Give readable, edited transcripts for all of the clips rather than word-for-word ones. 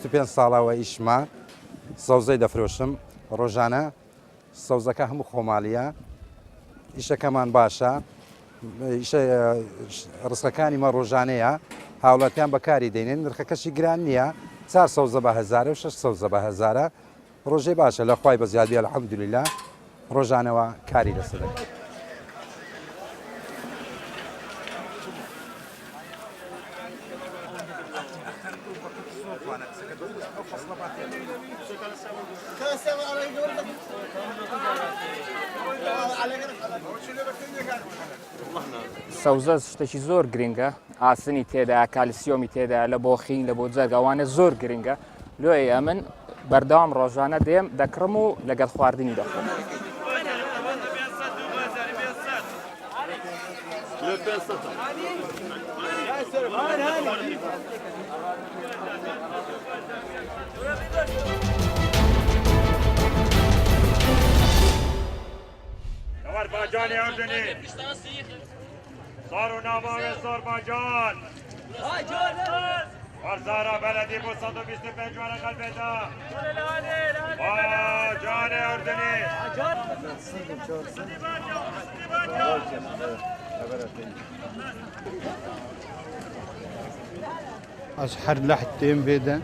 25 ساڵەوە ئیشما سەوزەی دەفرۆشم ڕۆژانە سەوزەکە هەموو خۆماڵیە ئیشەکەمان باشە ڕستەکانی مە ڕۆژانەیە هاوڵاتیان بەکاری دێنێن نرخەکەشی گران نییە 4 سەوزە بە هەزار و 6 سەوزە بە هەزارە ڕۆژێ باشە لە خوای بە زیادی الحەمدولله ڕۆژانەوە کاری لەسەر سەوزە شتێکی زۆر گرنگە ئاسنی تێدا کالیسیۆمی تێدا لە بۆ خین لە بۆ جەرگەوانە زۆر گرنگە لۆیە من بەردەوام ڕۆژانە دێم دەکڕم و لەگەڵ خواردنی دەخۆم. Azerbaycan Erdeni. Zar و نوای آذربایجان. وزارة بلدی با 125 ورقه بده. جان اردنی. از هر لحتين بيدا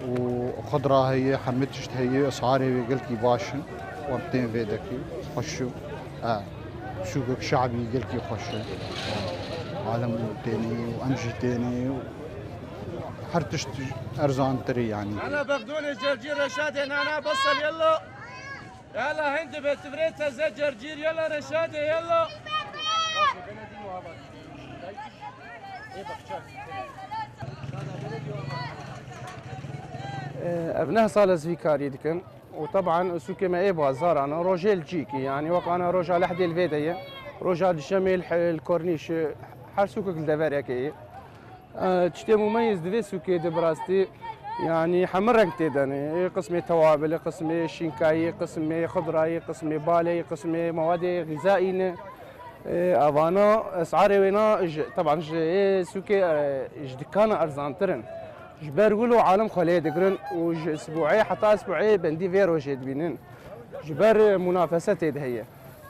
وخضرة هي حمتشت هي اسعاري قلكي باشن وبتين بيدكي خشوا سوق شعبي قلكي خشوا عالم تاني وامشي تاني حرتشت ارزان تري يعني انا بغدوني جرجير رشاد انا بصل يلا يلا هند بتفريتها زي جرجير يلا رشاد يلا ابنها صالز في كاري دكن وطبعا سوكي ما ايه بازار انا روجيل جيكي يعني وقانا روجا لحدي الفيدية روجا الشمال الكورنيش حر سوق الدفاريا كي تشتي مميز دفي سوكي دبراستي يعني حمر رنگ تيداني قسمي توابل قسمي شينكاي قسمي خضراي قسمي بالي قسمي مواد غذائيه افانا اسعاري وينا طبعا سوكي دكانا ارزانترن جبر عالم خليه دقرن وج اسبوعي حتى اسبوعي بندي فيرو جيد بينن جبر منافسات هي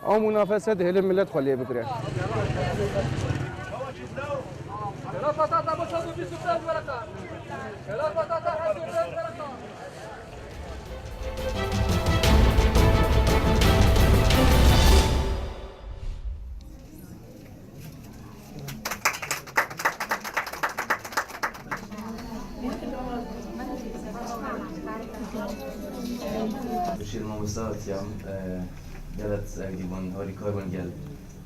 او منافسات هي الملت خليه بقرن بشير الموسات يوم جلت أقريبا هوري كاربون جل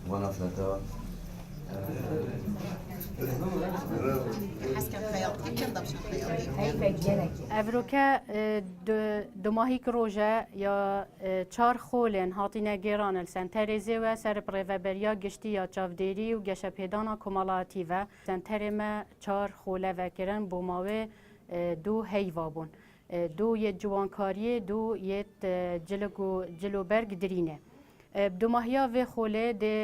ونفلتا ئەڤرۆکە دوماهیک ڕۆژە یا چار خۆلێن هاتیینە گێرانە سنتەرێزێوە سەر پڕێڤەبەریا گشتی یا چاودێری و گەشەپێدانا کۆمەڵاتیڤە سنتەرێمە چار خۆلەڤەکردن بۆ ماوێ دوو هەیڤا بوون دوو یەت جوانکاریە دوو یەت جلوبەرگ درینێ دوماهیا وی خوله ده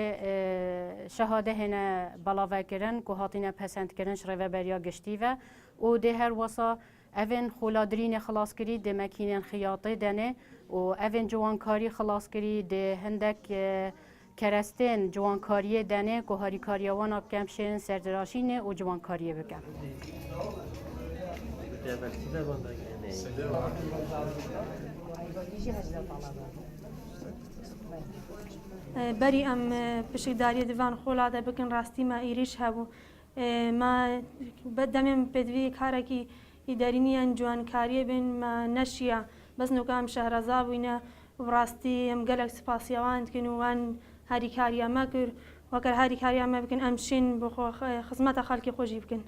شهاده هنه بلاوکرن که هاتینه پسند کردن شربریا گشتی و ده هر واسا اوین خولادرین خلاص کری ده مکینن خیاطه دنه و اوین جوانکاری خلاص کری ده هندک کرستین جوانکاری دنه که هاری کاریوان آب کمشین سردراشینه و جوانکاری بکن. بەری ئەم پشکداری دیوان خۆڵاتە بکەن ڕاستی ما ئیریش هەبوو ما دەمێن پێدوی کارێکی ئیدارینیان جوانکاریە بن ما نەشیە بەس نوکام شەهرەزا بووینە ڕاستی ئەم گەلێک سپاسیاوان دکەن وان هاریکاریامە کرد وەکە هاریکاریامە بکەن ئەم شین بۆ خزمەتە خەڵکی خۆشی بکەن.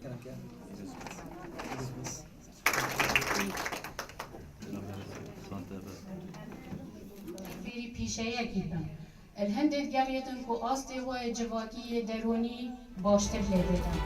الهند گریتن کو آسته و جواکی درونی باشتر لیدن.